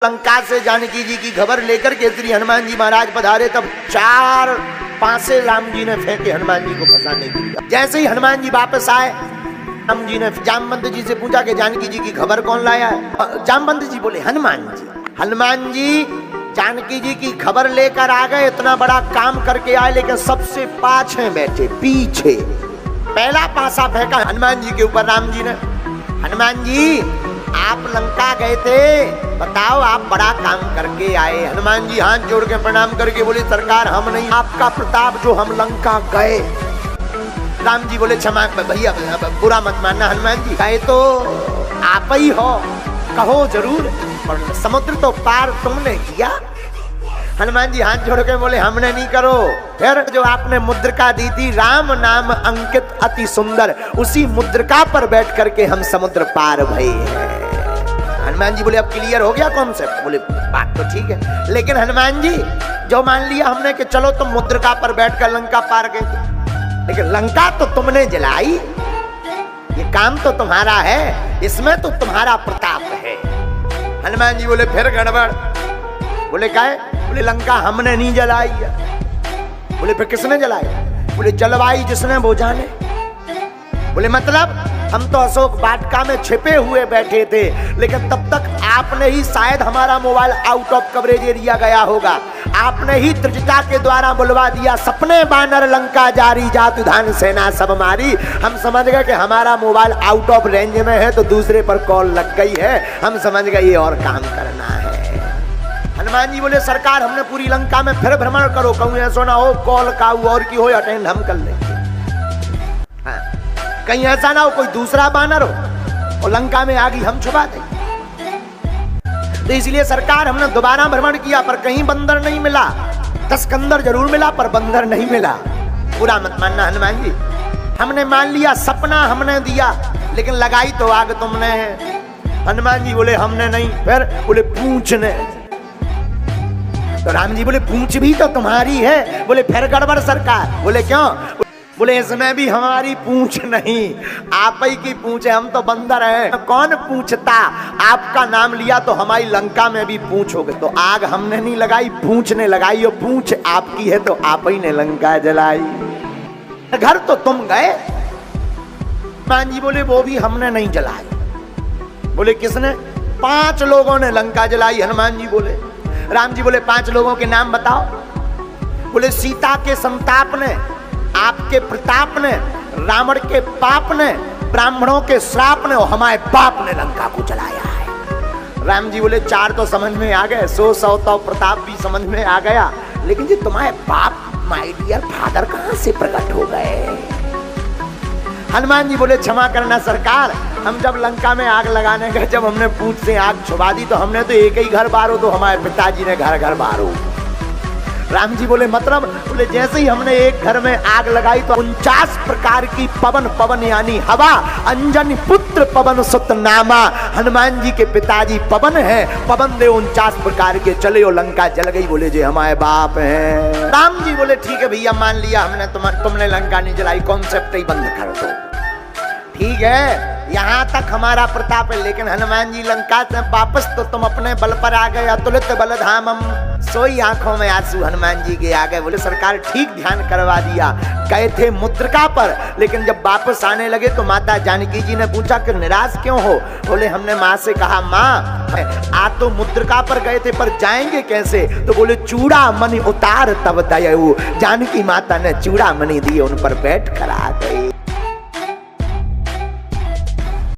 लंका से जानकी जी की खबर लेकर के श्री हनुमान जी महाराज पधारे, तब 4 पासे राम जी ने फेंके हनुमान जी को फंसाने के लिए। जैसे ही हनुमान जी वापस आए, राम जी ने जामवंत जी से पूछा कि जानकी जी की खबर कौन लाया है। जामवंत जी बोले हनुमान जी। हनुमान जी जानकी जी की खबर लेकर आ गए, इतना बड़ा काम करके आए, लेकिन सबसे पाछे बैठे, पीछे। पहला पासा फेंका हनुमान जी के ऊपर राम जी ने। हनुमान जी आप लंका गए थे, बताओ आप बड़ा काम करके आए। हनुमान जी हाथ जोड़ के प्रणाम करके बोले सरकार हम नहीं, आपका प्रताप जो हम लंका गए। राम जी बोले क्षमा भैया, बुरा मत मानना हनुमान जी, गए तो आप ही हो, कहो जरूर, पर समुद्र तो पार तुमने किया। हनुमान जी हाथ जोड़ के बोले हमने नहीं करो। फिर जो आपने मुद्रिका दी थी, राम नाम अंकित अति सुंदर, उसी मुद्रिका पर बैठ करके हम समुद्र पार भये हैं। हनुमान जी बोले अब क्लियर हो गया कॉन्सेप्ट। बोले बात तो ठीक है, लेकिन हनुमान जी जो मान लिया हमने कि चलो तुम मुद्रिका पर बैठकर लंका पार गए, लेकिन लंका तो तुमने जलाई, ये काम तो तुम्हारा है, इसमें तो तुम्हारा प्रताप है। हनुमान जी बोले फिर गड़बड़। बोले क्या है? बोले लंका हमने नहीं जलाई है। बोले फिर किसने जलाई? बोले जलवाई जिसने वो जाने। बोले मतलब हम तो अशोक वाटिका में छिपे हुए बैठे थे, लेकिन तब तक आपने ही शायद हमारा mobile out of coverage area गया होगा, आपने ही त्रिजटा के द्वारा बुलवा दिया, सपने बानर लंका जारी, जातु धान सेना सब मारी। हम समझ गए कि हमारा मोबाइल आउट ऑफ रेंज में है, तो दूसरे पर कॉल लग गई है, हम समझ गए ये और काम करना है। हनुमान जी बोले सरकार हमने पूरी लंका में फिर भ्रमण करो, कहूँ ऐसा ना हो कॉल का और की हो, अटेंड हम कर लेंगे। हाँ, कहीं ऐसा ना हो कोई दूसरा बानर हो और लंका में आगी हम छुपा दें। तो इसलिए सरकार हमने दोबारा भ्रमण किया, पर कहीं बंदर नहीं मिला। तस्कंदर जरूर मिला, पर बंदर नहीं मिला। बुरा मत मानना हनुमान जी, हमने मान लिया सपना हमने दिया, लेकिन लगाई तो आग तुमने है। हनुमान जी बोले हमने नहीं। फिर बोले पूंछ ने। तो राम जी बोले पूंछ भी तो तुम्हारी है। बोले फिर गड़बड़ सरकार। बोले क्यों? बोले इसमें भी हमारी पूंछ नहीं, आप ही की पूंछ है, हम तो बंदर हैं। कौन पूछता? आपका नाम लिया तो हमारी लंका में भी पूंछ हो गई। तो आग हमने नहीं लगाई, पूंछ ने लगाई, और पूंछ आपकी है तो आप ही ने लंका जलाई। घर तो तुम गए। हनुमान जी बोले वो भी हमने नहीं जलाई। बोले किसने? 5 लोगों ने लंका जलाई। हनुमान जी बोले। राम जी बोले 5 लोगों के नाम बताओ। बोले सीता के संताप ने, आपके प्रताप ने, रावण के पाप ने, ब्राह्मणों के श्राप ने, और हमारे बाप ने लंका को जलाया है। राम जी बोले 4 तो समझ में आ गए, 100 तो प्रताप भी समझ में आ गया, लेकिन जी तुम्हारे बाप माय डियर फादर कहां से प्रकट हो गए? हनुमान जी बोले क्षमा करना सरकार, हम जब लंका में आग लगाने गए, जब हमने पूंछ से आग छुपा दी, तो हमने तो एक ही घर बारो, तो हमारे पिताजी ने घर घर बारो। राम जी बोले मतलब? बोले जैसे ही हमने एक घर में आग लगाई तो 49 प्रकार की पवन यानी हवा, अंजनी पुत्र पवन सुत नामा। हनुमान जी के पिताजी पवन है, पवन दे 49 प्रकार के चले और लंका जल गई। बोले जे हमारे बाप हैं। राम जी बोले ठीक है भैया मान लिया हमने, तुमने लंका नहीं जलाई, कॉन्सेप्ट ही बंद कर दो। ठीक है, यहाँ तक हमारा प्रताप है, लेकिन हनुमान जी लंका से वापस तो तुम अपने बल पर आ गए, अतुलित बलधामम, सोई आंखों में आंसू हनुमान जी के आ गए। बोले सरकार ठीक ध्यान करवा दिया, गए थे मुद्रिका पर, लेकिन जब वापस आने लगे तो माता जानकी जी ने पूछा कि निराश क्यों हो? बोले हमने माँ से कहा माँ आ तो मुद्रिका पर गए थे, पर जाएंगे कैसे? तो बोले चूड़ा मणि उतार तब दयाऊ। जानकी माता ने चूड़ा मणि दिए, उन पर बैठ कर आ गए।